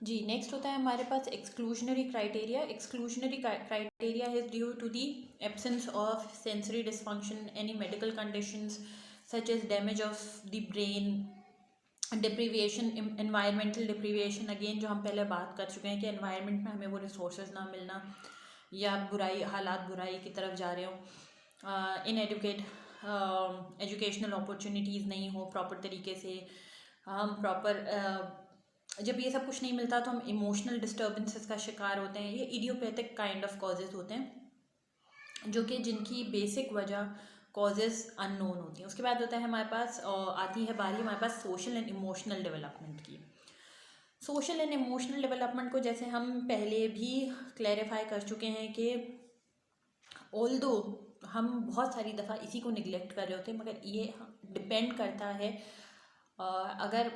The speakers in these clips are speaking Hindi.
जी, नेक्स्ट होता है हमारे पास exclusionary criteria. Exclusionary criteria is due to the absence of sensory dysfunction, any medical conditions such as damage of the brain, deprivation, environmental deprivation. Again जो हम पहले बात कर चुके हैं कि एनवायरनमेंट में हमें वो रिसोर्सेज ना मिलना, या हालात बुराई की तरफ जा रहे हो, इनएडुकेट एजुकेशनल अपॉर्चुनिटीज़ नहीं हो प्रॉपर तरीके से, हम प्रॉपर जब ये सब कुछ नहीं मिलता तो हम इमोशनल डिस्टर्बेंसेस का शिकार होते हैं। ये इडियोपैथिक काइंड ऑफ कॉजेज़ होते हैं जो कि जिनकी बेसिक वजह कॉजेज़ अननोन होती हैं। उसके बाद होता है हमारे पास आती है बारी हमारे पास सोशल एंड इमोशनल डेवलपमेंट की। सोशल एंड इमोशनल डेवलपमेंट को जैसे हम पहले भी क्लैरिफाई कर चुके हैं कि ऑल्दो हम बहुत सारी दफ़ा इसी को निगलेक्ट कर रहे होते हैं, मगर ये डिपेंड करता है अगर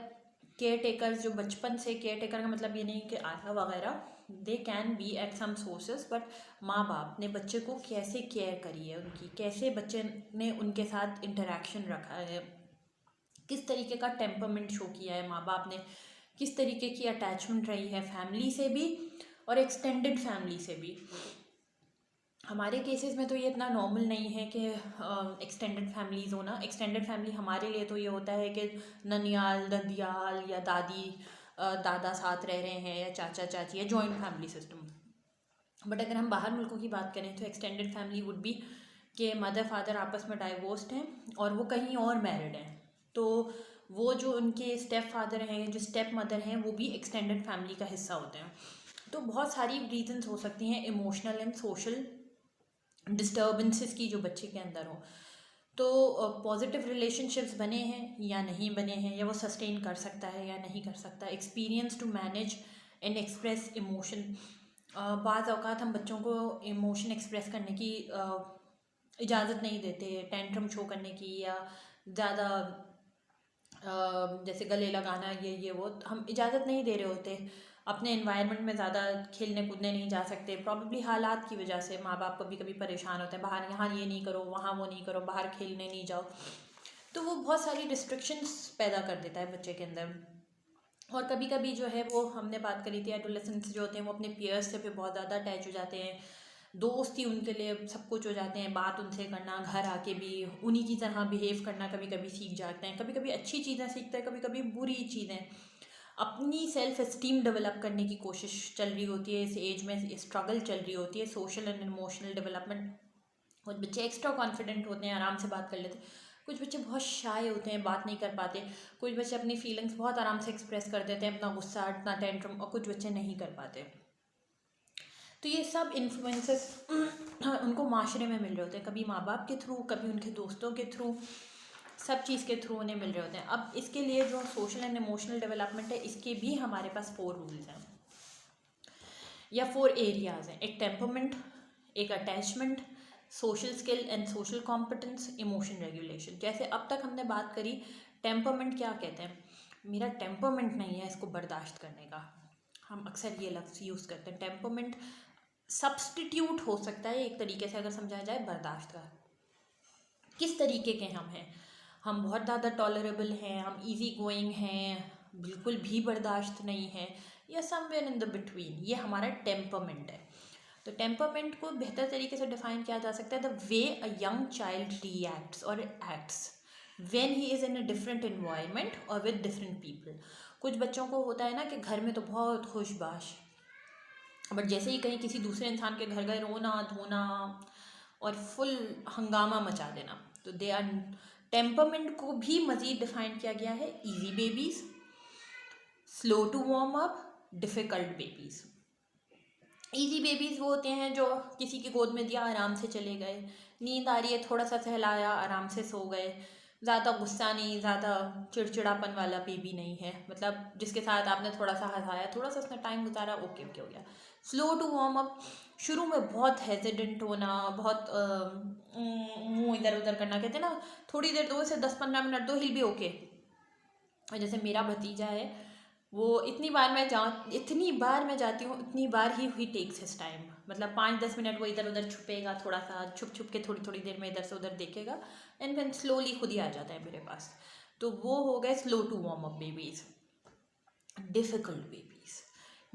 केयर टेकर्स जो बचपन से, केयर टेकर का मतलब ये नहीं कि आशा वगैरह, they can be at some sources, but माँ बाप ने बच्चे को कैसे केयर करी है, उनकी कैसे बच्चे ने उनके साथ इंटरेक्शन रखा है, किस तरीके का टेम्परमेंट शो किया है माँ बाप ने, किस तरीके की अटैचमेंट रही है फैमिली से भी और एक्सटेंडेड फैमिली से भी। हमारे केसेस में तो ये इतना नॉर्मल नहीं है कि एक्सटेंडेड फैमिलीज़ होना। एक्सटेंडेड फैमिली हमारे लिए तो ये होता है कि ननियाल, ददियाल या दादी दादा साथ रह रहे हैं, या चाचा चाची, या जॉइंट फैमिली सिस्टम। बट अगर हम बाहर मुल्कों की बात करें तो एक्सटेंडेड फैमिली वुड बी कि मदर फादर आपस में डाइवोर्स्ड हैं और वो कहीं और मैरिड हैं, तो वो जो उनके स्टेप फादर हैं, जो स्टेप मदर हैं, वो भी एक्सटेंडेड फैमिली का हिस्सा होते हैं। तो बहुत सारी रीजंस हो सकती हैं इमोशनल एंड सोशल डिस्टर्बेंसेस की जो बच्चे के अंदर हो। तो पॉजिटिव रिलेशनशिप्स बने हैं या नहीं बने हैं, या वो सस्टेन कर सकता है या नहीं कर सकता, experience to manage and express emotion. बाज़ औक़ात हम बच्चों को इमोशन एक्सप्रेस करने की इजाज़त नहीं देते, टेंट्रम शो करने की, या ज़्यादा जैसे गले लगाना, ये वो हम इजाज़त नहीं दे रहे होते। अपने एनवायरनमेंट में ज़्यादा खेलने कूदने नहीं जा सकते, प्रॉब्लली हालात की वजह से। माँ बाप कभी कभी परेशान होते हैं, बाहर यहाँ ये नहीं करो, वहाँ वो नहीं करो, बाहर खेलने नहीं जाओ, तो वो बहुत सारी रिस्ट्रिक्शंस पैदा कर देता है बच्चे के अंदर। और कभी कभी जो है वो हमने बात करी थी, एडोलेसेंट्स जो होते हैं वो अपने पीयर्स से भी बहुत ज़्यादा अटैच हो जाते हैं, दोस्त ही उनके लिए सब कुछ हो जाते हैं, बात उनसे करना, घर आके भी उन्हीं की तरह बिहेव करना कभी कभी सीख जाते हैं, कभी कभी अच्छी चीज़ें सीखते हैं, कभी कभी बुरी चीज़ें। अपनी सेल्फ एस्टीम डेवलप करने की कोशिश चल रही होती है इस एज में, स्ट्रगल चल रही होती है, सोशल एंड इमोशनल डेवलपमेंट। कुछ बच्चे एक्स्ट्रा कॉन्फिडेंट होते हैं, आराम से बात कर लेते हैं, कुछ बच्चे बहुत शाय होते हैं, बात नहीं कर पाते, कुछ बच्चे अपनी फीलिंग्स बहुत आराम से एक्सप्रेस कर देते हैं, अपना गुस्सा, अपना टेंट्रम, और कुछ बच्चे नहीं कर पाते। तो ये सब इन्फ्लुएंसेस उनको माशरे में मिल रहे होते हैं, कभी माँ बाप के थ्रू, कभी उनके दोस्तों के थ्रू, सब चीज़ के थ्रू उन्हें मिल रहे होते हैं। अब इसके लिए जो सोशल एंड इमोशनल डेवलपमेंट है, इसके भी हमारे पास 4 रूल्स हैं या 4 एरियाज़ हैं। एक टेम्परमेंट, एक attachment, social skill and social competence, emotion regulation. जैसे अब तक हमने बात करी, टेम्परमेंट क्या कहते हैं, मेरा टेम्परमेंट नहीं है इसको बर्दाश्त करने का, हम अक्सर ये लफ्ज़ यूज़ करते हैं। टेम्परमेंट सब्स्टिट्यूट हो सकता है एक तरीके से अगर समझाया जाए बर्दाश्त का। किस तरीके के हम हैं, हम बहुत ज़्यादा टॉलरेबल हैं, हम इजी गोइंग हैं, बिल्कुल भी बर्दाश्त नहीं है, या समवेयर इन द बिटवीन, ये हमारा टेम्परमेंट है। तो टेम्परमेंट को बेहतर तरीके से डिफाइन किया जा सकता है, the way a young child reacts और acts when he is in a different environment और विद डिफरेंट पीपल। कुछ बच्चों को होता है ना कि घर में तो बहुत खुशबाश, बट जैसे ही कहीं किसी दूसरे इंसान के घर गए, रोना धोना और फुल हंगामा मचा देना। तो दे आर, टेम्परमेंट को भी मज़ीद डिफाइन किया गया है, easy babies, slow to warm up, difficult babies. Easy babies वो होते हैं जो किसी की गोद में दिया आराम से चले गए, नींद आ रही है थोड़ा सा सहलाया आराम से सो गए, ज़्यादा गुस्सा नहीं, ज़्यादा चिड़चिड़ापन वाला बेबी नहीं है, मतलब जिसके साथ आपने थोड़ा सा हंसाया, थोड़ा सा उसने टाइम गुजारा, ओके ओके हो गया। स्लो टू वार्म अप, शुरू में बहुत हेजिडेंट होना, बहुत मुंह इधर उधर करना, कहते हैं ना थोड़ी देर दो से 10-15 मिनट दो, हिल भी ओके। जैसे मेरा भतीजा है, वो इतनी बार मैं जाती हूँ, उतनी बार ही टेक्स हिज टाइम, मतलब 5-10 मिनट वो इधर उधर छुपेगा, थोड़ा सा छुप छुप के थोड़ी थोड़ी देर में इधर से उधर देखेगा, एंड फिर स्लोली खुद ही आ जाता है मेरे पास। तो वो हो गए slow to warm up babies. Difficult babies,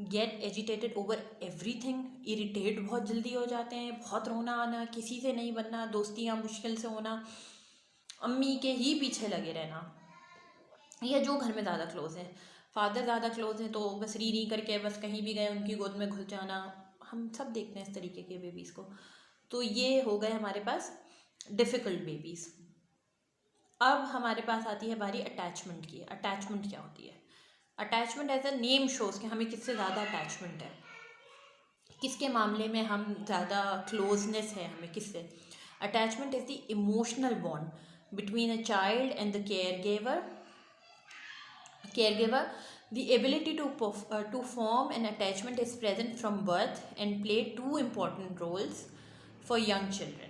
get agitated over everything, irritate बहुत जल्दी हो जाते हैं, बहुत रोना आना, किसी से नहीं बनना, दोस्तियाँ मुश्किल से होना, अम्मी के ही पीछे लगे रहना, या जो घर में ज़्यादा क्लोज हैं, फादर ज़्यादा क्लोज हैं तो बस री करके बस कहीं भी गए उनकी गोद में घुस जाना, हम सब देखते हैं इस तरीके के बेबीज़ को। तो ये हो गए हमारे पास डिफ़िकल्ट बेबीज़। अब हमारे पास आती है बारी अटैचमेंट की। अटैचमेंट क्या होती है? Attachment as a name shows कि हमें किससे ज़्यादा अटैचमेंट है, किसके मामले में हम ज़्यादा क्लोजनेस है हमें किससे। Attachment is the emotional bond between a child and the caregiver. The ability to form an attachment is present from birth and play two important roles for young children.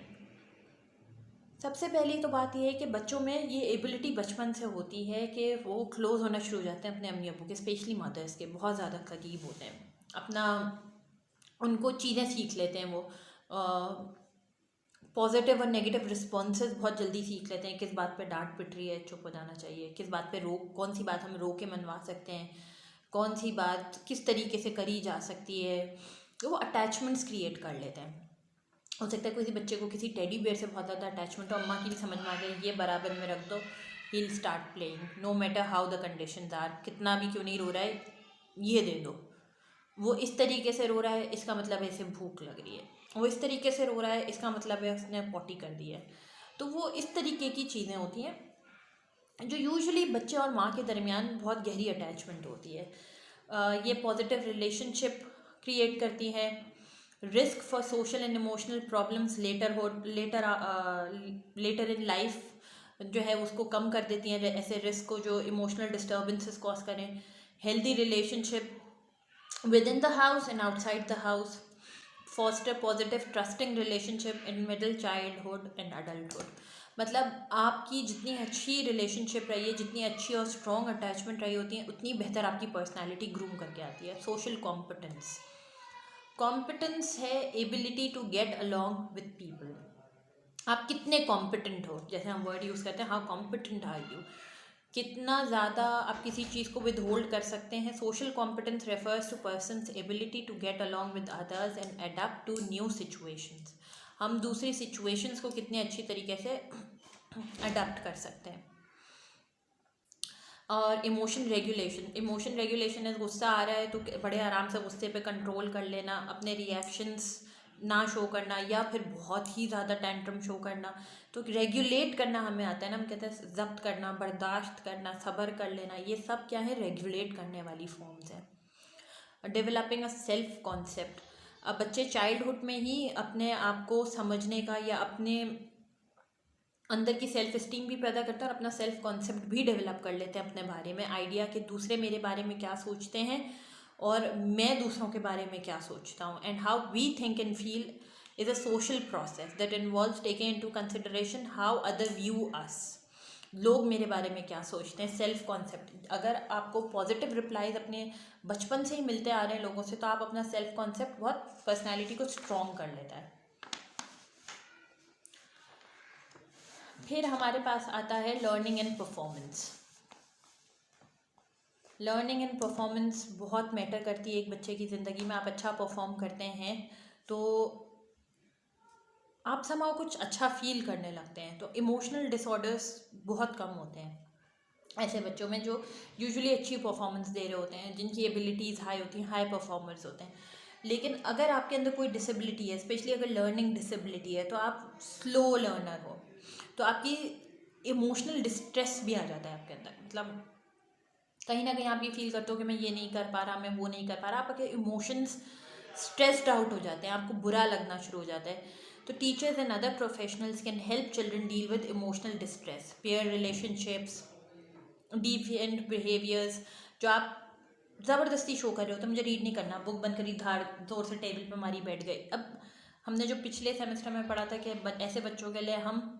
सबसे पहली तो बात यह है कि बच्चों में ये एबिलिटी बचपन से होती है कि वो क्लोज़ होना शुरू हो जाते हैं अपने अम्मी अब्बू के, स्पेशली मदर्स के, बहुत ज़्यादा करीब होते हैं, अपना उनको चीज़ें सीख लेते हैं, वो पॉजिटिव और नेगेटिव रिस्पॉन्सेज बहुत जल्दी सीख लेते हैं, किस बात पे डांट पिट रही है चुप हो जाना चाहिए, किस बात पे कौन सी बात हम रोक के मनवा सकते हैं, कौन सी बात किस तरीके से करी जा सकती है, तो वो अटैचमेंट्स क्रिएट कर लेते हैं। हो सकता है किसी बच्चे को किसी टेडी बेयर से बहुत ज़्यादा अटैचमेंट हो, अम्मा की भी समझ में आ गई, ये बराबर में रख दो, he will start playing no matter how the conditions are, कितना भी क्यों नहीं रो रहा है ये दे दो, वो इस तरीके से रो रहा है इसका मतलब है इसे भूख लग रही है, वो इस तरीके से रो रहा है इसका मतलब है उसने पॉटी कर दी है। तो वो इस तरीके की चीज़ें होती हैं जो यूजुअली बच्चे और माँ के दरमियान बहुत गहरी अटैचमेंट होती है। ये पॉजिटिव रिलेशनशिप क्रिएट करती है। Risk for social and emotional problems later in life जो है उसको कम कर देती हैं, ऐसे रिस्क को जो इमोशनल डिस्टर्बेंसेस कॉज करें। Healthy relationship within the house and outside the house, foster positive trusting relationship in middle childhood and adulthood. मतलब आपकी जितनी अच्छी रिलेशनशिप रही है, जितनी अच्छी और स्ट्रॉन्ग अटैचमेंट रही होती है, उतनी बेहतर आपकी पर्सनालिटी ग्रूम करके आती है। सोशल कॉम्पिटेंस, कॉम्पिटेंस है ability to get along with people, आप कितने कॉम्पिटेंट हो, जैसे हम वर्ड यूज़ करते हैं, हाउ कॉम्पिटेंट आर यू, कितना ज़्यादा आप किसी चीज़ को विद होल्ड कर सकते हैं। Social competence refers to person's ability to get along with others and adapt to new situations, हम दूसरी सिचुएशंस को कितने अच्छी तरीके से अडेप्ट कर सकते हैं। और इमोशन रेगुलेशन है, गुस्सा आ रहा है तो बड़े आराम से गुस्से पे कंट्रोल कर लेना, अपने रिएक्शंस ना शो करना या फिर बहुत ही ज़्यादा टेंट्रम शो करना, तो रेगुलेट करना हमें आता है ना, हम कहते हैं जब्त करना, बर्दाश्त करना, सब्र कर लेना, ये सब क्या है, रेगुलेट करने वाली फॉर्म्स हैं। डेवलपिंग अ सेल्फ कॉन्सेप्ट, अब बच्चे चाइल्डहुड में ही अपने आप को समझने का या अपने अंदर की सेल्फ इस्टीम भी पैदा करते हैं और अपना सेल्फ कॉन्सेप्ट भी डेवलप कर लेते हैं अपने बारे में, आइडिया कि दूसरे मेरे बारे में क्या सोचते हैं और मैं दूसरों के बारे में क्या सोचता हूँ। And how we think and feel is a social process that involves taking into consideration how other view us, लोग मेरे बारे में क्या सोचते हैं, सेल्फ कॉन्सेप्ट। अगर आपको पॉजिटिव रिप्लाईज अपने बचपन से ही मिलते आ रहे हैं लोगों से, तो आप अपना सेल्फ कॉन्सेप्ट बहुत पर्सनैलिटी को स्ट्रॉन्ग कर लेता है। फिर हमारे पास आता है learning and performance. Learning and performance बहुत मैटर करती है एक बच्चे की ज़िंदगी में। आप अच्छा परफॉर्म करते हैं तो आप समाव कुछ अच्छा फील करने लगते हैं, तो इमोशनल डिसऑर्डर्स बहुत कम होते हैं ऐसे बच्चों में जो यूजुअली अच्छी परफॉर्मेंस दे रहे होते हैं, जिनकी एबिलिटीज़ हाई होती हैं, हाई परफॉर्मर्स होते हैं। लेकिन अगर आपके अंदर कोई डिसेबिलिटी है, स्पेशली अगर लर्निंग डिसेबिलिटी है, तो आप स्लो लर्नर हो, तो आपकी इमोशनल डिस्ट्रेस भी आ जाता है आपके अंदर। मतलब कहीं ना कहीं आप ये फील करते हो कि मैं ये नहीं कर पा रहा, मैं वो नहीं कर पा रहा, आपके इमोशंस स्ट्रेस्ड आउट हो जाते हैं, आपको बुरा लगना शुरू हो जाता है। तो teachers and other professionals can help children deal with emotional distress, pair relationships, deviant behaviours, जो आप ज़बरदस्ती शो कर रहे हो, तो मुझे रीड नहीं करना, बुक बंद करी, धार जोर से टेबल पे मारी, बैठ गए। अब हमने जो पिछले सेमेस्टर में पढ़ा था कि ऐसे बच्चों के लिए हम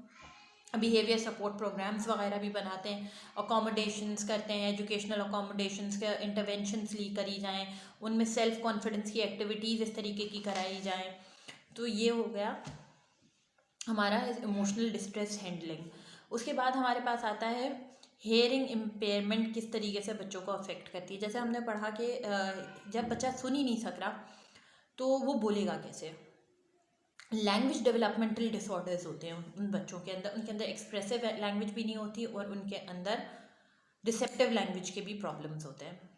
बिहेवियर सपोर्ट प्रोग्राम्स वगैरह भी बनाते हैं, अकोमोडेशंस करते हैं, एजुकेशनल अकोमोडेशंस के इंटरवेंशंस ली करी जाएँ, उनमें सेल्फ कॉन्फिडेंस की एक्टिविटीज़ इस तरीके की कराई जाएँ। तो ये हो गया हमारा इमोशनल डिस्ट्रेस हैंडलिंग। उसके बाद हमारे पास आता है हेयरिंग इम्पेयरमेंट किस तरीके से बच्चों को अफेक्ट करती है। जैसे हमने पढ़ा कि जब बच्चा सुन ही नहीं सक रहा तो वो बोलेगा कैसे। लैंग्वेज डेवलपमेंटल डिसऑर्डर्स होते हैं उन बच्चों के अंदर, उनके अंदर एक्सप्रेसिव लैंग्वेज भी नहीं होती और उनके अंदर रिसेप्टिव लैंग्वेज के भी प्रॉब्लम्स होते हैं।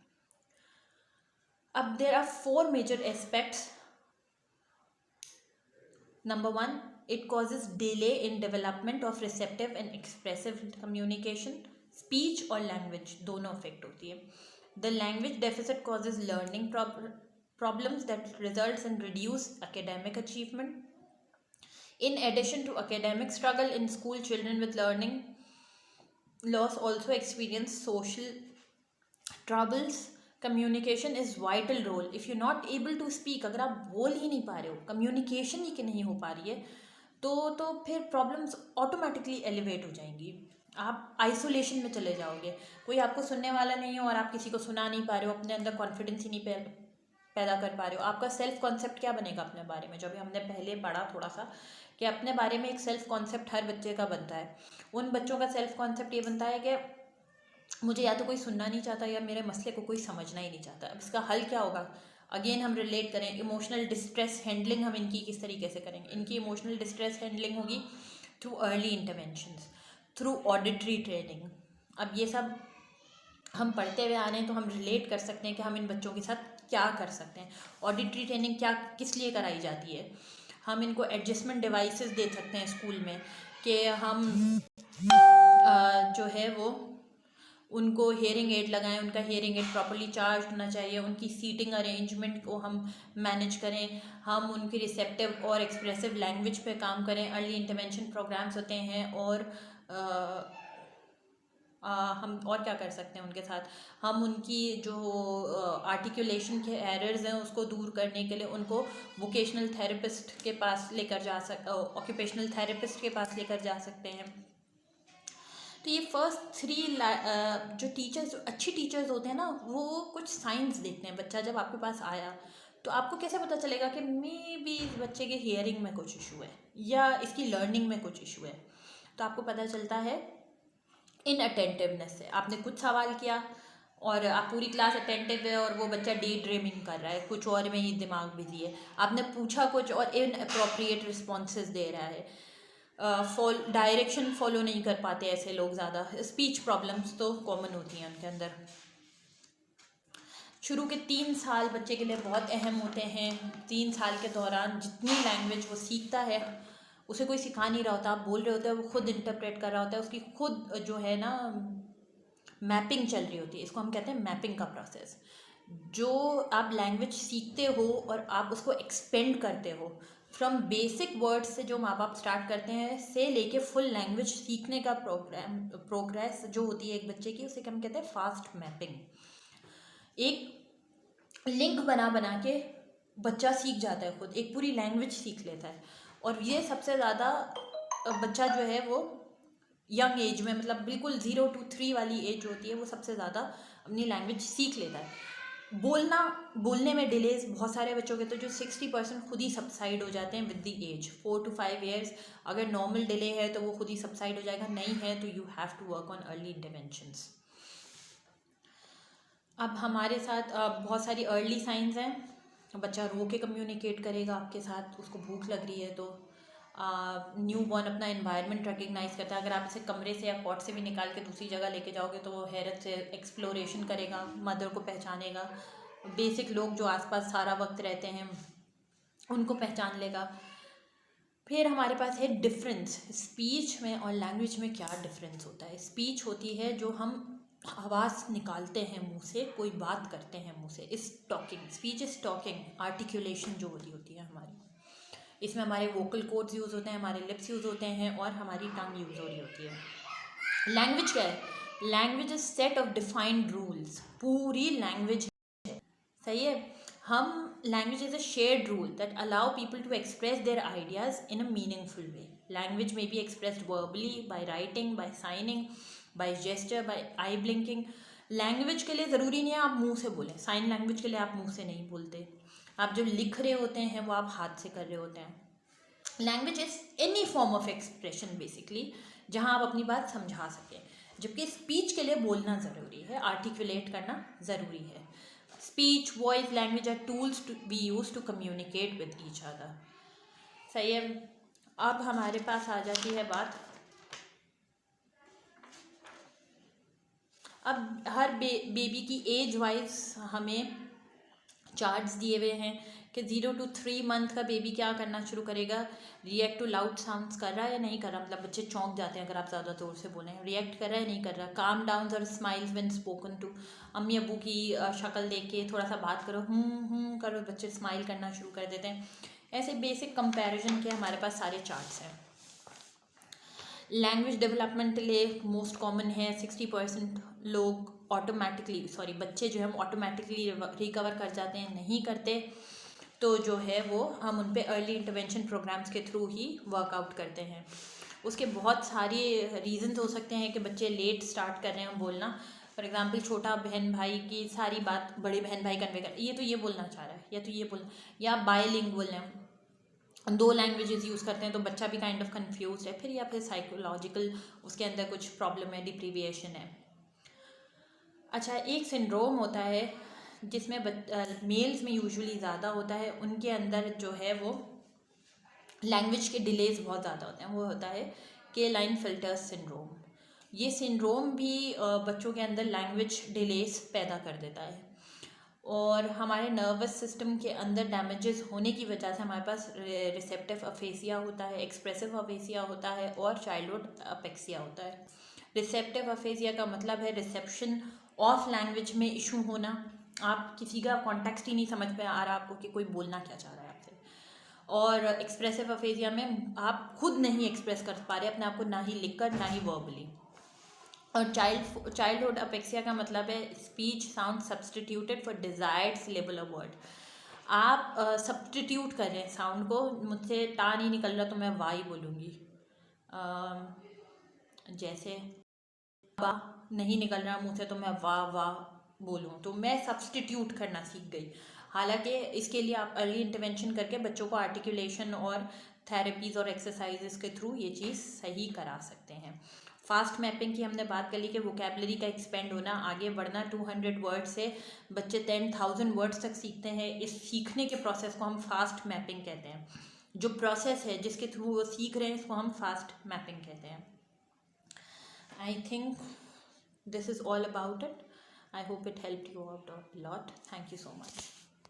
अब there are 4 major aspects. Number 1, it causes delay in development of receptive and expressive communication. Speech और language दोनों affect होती है. The language deficit causes learning problems that results in reduced academic achievement. In addition to academic struggle in school, children with learning loss also experience social troubles. Communication is vital role. If you not able to speak, अगर आप बोल ही नहीं पा रहे हो, कम्युनिकेशन ही कि नहीं हो पा रही है, तो फिर प्रॉब्लम्स ऑटोमेटिकली एलिवेट हो जाएंगी। आप आइसोलेशन में चले जाओगे, कोई आपको सुनने वाला नहीं हो और आप किसी को सुना नहीं पा रहे हो, अपने अंदर कॉन्फिडेंस ही नहीं पैदा कर पा रहे हो। आपका सेल्फ कॉन्सेप्ट क्या बनेगा अपने बारे में, जो भी हमने पहले पढ़ा थोड़ा सा कि अपने बारे में एक सेल्फ कॉन्सेप्ट हर बच्चे का बनता है। उन बच्चों का सेल्फ कॉन्सेप्ट ये बनता है कि मुझे या तो कोई सुनना नहीं चाहता या मेरे मसले को कोई समझना ही नहीं चाहता। अब इसका हल क्या होगा? अगेन हम रिलेट करें, इमोशनल डिस्ट्रेस हैंडलिंग हम इनकी किस तरीके से करेंगे। इनकी इमोशनल डिस्ट्रेस हैंडलिंग होगी through early interventions, through auditory training. अब ये सब हम पढ़ते हुए आ रहे हैं तो हम रिलेट कर सकते हैं कि हम इन बच्चों के साथ क्या कर सकते हैं। ऑडिटरी ट्रेनिंग क्या किस लिए कराई जाती है? हम इनको एडजस्टमेंट डिवाइसेस दे सकते हैं स्कूल में कि हम जो है वो उनको हेयरिंग एड लगाएं, उनका हेयरिंग एड प्रॉपर्ली चार्ज होना चाहिए, उनकी सीटिंग अरेंजमेंट को हम मैनेज करें, हम उनकी रिसेप्टिव और एक्सप्रेसिव लैंग्वेज पे काम करें। अर्ली इंटरवेंशन प्रोग्राम्स होते हैं और हम और क्या कर सकते हैं उनके साथ। हम उनकी जो आर्टिकुलेशन के एरर्स हैं उसको दूर करने के लिए उनको वोकेशनल थेरेपिस्ट के पास लेकर जा ऑक्यूपेशनल थेरेपिस्ट के पास लेकर जा सकते हैं। तो ये फर्स्ट 3 जो टीचर्स, अच्छी टीचर्स होते हैं ना, वो कुछ साइंस देखते हैं। बच्चा जब आपके पास आया तो आपको कैसे पता चलेगा कि मे बी इस बच्चे के हियरिंग में कुछ इशू है या इसकी लर्निंग में कुछ इशू है। तो आपको पता चलता है इन अटेंटिवनेस से। आपने कुछ सवाल किया और आप पूरी क्लास अटेंटिव है और वो बच्चा डे ड्रीमिंग कर रहा है, कुछ और में ही दिमाग बिजी है। आपने पूछा कुछ और इन अप्रोप्रिएट रिस्पॉन्सेज दे रहा है। डायरेक्शन फॉलो नहीं कर पाते ऐसे लोग ज़्यादा। स्पीच प्रॉब्लम्स तो कॉमन होती हैं उनके अंदर। शुरू के 3 साल बच्चे के लिए बहुत अहम होते हैं। 3 साल के दौरान जितनी लैंग्वेज वो सीखता है, उसे कोई सिखा नहीं रहा होता, आप बोल रहे होते हैं, वो खुद इंटरप्रेट कर रहा होता है, उसकी खुद जो है ना मैपिंग चल रही होती है। इसको हम कहते हैं मैपिंग का प्रोसेस। जो आप लैंग्वेज सीखते हो और आप उसको एक्सपेंड करते हो, फ्रॉम बेसिक वर्ड्स से जो माँ बाप स्टार्ट करते हैं से लेके फुल लैंग्वेज सीखने का प्रोग्रेस जो होती है एक बच्चे की, उसे हम कहते हैं फास्ट मैपिंग। एक लिंक बना के बच्चा सीख जाता है, खुद एक पूरी लैंग्वेज सीख लेता है। और ये सबसे ज़्यादा बच्चा जो है वो यंग एज में, मतलब बिल्कुल 0 to 3 वाली एज होती है, वो सबसे ज़्यादा अपनी लैंग्वेज सीख लेता है। बोलने में डिलेज बहुत सारे बच्चों के तो जो 60% खुद ही सबसाइड हो जाते हैं with the age. 4 to 5 years अगर नॉर्मल डिले है तो वो खुद ही सबसाइड हो जाएगा, नहीं है तो you have to work on early interventions. अब हमारे साथ बहुत सारी अर्ली साइंस हैं। बच्चा रो के कम्युनिकेट करेगा आपके साथ, उसको भूख लग रही है तो न्यू बॉर्न अपना एनवायरनमेंट रिकग्नाइज करता है। अगर आप इसे कमरे से या कॉट से भी निकाल के दूसरी जगह लेके जाओगे तो वो हैरत से एक्सप्लोरेशन करेगा, मदर को पहचानेगा, बेसिक लोग जो आसपास सारा वक्त रहते हैं उनको पहचान लेगा। फिर हमारे पास है डिफरेंस। स्पीच में और लैंग्वेज में क्या डिफरेंस होता है? स्पीच होती है जो हम आवाज़ निकालते हैं मुंह से, कोई बात करते हैं मुंह से, इस talking. Speech is talking, articulation जो होती है हमारी। इसमें हमारे वोकल कोड्स यूज़ होते हैं, हमारे लिप्स यूज़ होते हैं और हमारी टंग यूज़ हो रही होती है। लैंग्वेज क्या है? Language is set of defined rules. पूरी लैंग्वेज है, सही है। हम language is a shared rule that allow people to express their ideas in a meaningful way. Language में be expressed verbally, by writing, by signing, by gesture, by eye blinking. Language के लिए ज़रूरी नहीं है आप मुंह से बोलें। साइन लैंग्वेज के लिए आप मुंह से नहीं बोलते। आप जो लिख रहे होते हैं वो आप हाथ से कर रहे होते हैं। Language is any form of expression basically, जहाँ आप अपनी बात समझा सकें, जबकि स्पीच के लिए बोलना ज़रूरी है, आर्टिकुलेट करना ज़रूरी है। Speech, voice, language are tools to be use to communicate with each other. सही है। अब हमारे पास आ जाती है बात, अब हर बेबी की एज वाइज हमें चार्ट्स दिए हुए हैं कि 0 to 3 मंथ का बेबी क्या करना शुरू करेगा, रिएक्ट टू लाउड साउंड्स कर रहा है या नहीं कर रहा, मतलब बच्चे चौंक जाते हैं अगर आप ज़्यादा ज़ोर से बोलें, रिएक्ट कर रहा है नहीं कर रहा, काम डाउन और स्माइल्स व्हेन स्पोकन टू, अम्मी अबू की शक्ल देख के थोड़ा सा बात करो, करो, बच्चे स्माइल करना शुरू कर देते हैं। ऐसे बेसिक कंपैरिजन के हमारे पास सारे चार्ट्स हैं। लैंग्वेज डेवलपमेंट के लिए मोस्ट कॉमन है, 60% लोग बच्चे जो है ऑटोमेटिकली रिकवर कर जाते हैं, नहीं करते तो जो है वो हम उन पे अर्ली इंटरवेंशन प्रोग्राम्स के थ्रू ही वर्कआउट करते हैं। उसके बहुत सारे रीजंस हो सकते हैं कि बच्चे लेट स्टार्ट कर रहे हैं बोलना। फॉर एग्जांपल छोटा बहन भाई की सारी बात बड़े बहन भाई कन्वे कर, ये तो ये बोलना चाह रहा है, या तो ये बोल, या बायलिंगुअल है, 2 लैंग्वेजेस यूज़ करते हैं तो बच्चा भी काइंड ऑफ कन्फ्यूज है फिर, या फिर साइकोलॉजिकल उसके अंदर कुछ प्रॉब्लम है, डिप्रीविएशन है। अच्छा, एक सिंड्रोम होता है जिसमें मेल्स में यूजुअली ज़्यादा होता है, उनके अंदर जो है वो लैंग्वेज के डिलेज बहुत ज़्यादा होते हैं, वो होता है Klinefelter सिंड्रोम। ये सिंड्रोम भी बच्चों के अंदर लैंग्वेज डिलेज पैदा कर देता है, और हमारे नर्वस सिस्टम के अंदर डैमेजेस होने की वजह से हमारे पास रिसेप्टिव अफेसिया होता है, एक्सप्रेसिव अफेसिया होता है, और चाइल्डहुड अपेक्सिया होता है। रिसेप्टिव अफेसिया का मतलब है रिसेप्शन ऑफ लैंग्वेज में इशू होना, आप किसी का कॉन्टेक्स्ट ही नहीं समझ में आ रहा आपको कि कोई बोलना क्या चाह रहा है आपसे। और एक्सप्रेसिव अफेसिया में आप खुद नहीं एक्सप्रेस कर पा रहे अपने आप को, ना ही लिखकर ना ही वर्बली। और चाइल्डहुड अपेक्सिया का मतलब है speech sound substituted for desired syllabular word. आप सब्सटीट्यूट कर रहे हैं साउंड को, मुझसे टा नहीं निकल रहा तो मैं वाह ही बोलूँगी, जैसे वाह नहीं निकल रहा मुँह से तो मैं वाह वाह बोलूँ, तो मैं सब्सटीट्यूट करना सीख गई। हालांकि इसके लिए आप अर्ली इंटरवेंशन करके बच्चों को आर्टिकुलेशन और थेरेपीज़ और एक्सरसाइजेस के थ्रू ये चीज़ सही करा सकते हैं। फास्ट मैपिंग की हमने बात कर ली कि वोकेबलरी का एक्सपेंड होना, आगे बढ़ना, 200 वर्ड से बच्चे 10,000 वर्ड्स तक सीखते हैं। इस सीखने के प्रोसेस को हम फास्ट मैपिंग कहते हैं। जो प्रोसेस है जिसके थ्रू वो सीख रहे हैं इसको हम फास्ट मैपिंग कहते हैं। I think this is all about it. I hope it helped you out a lot. Thank you so much.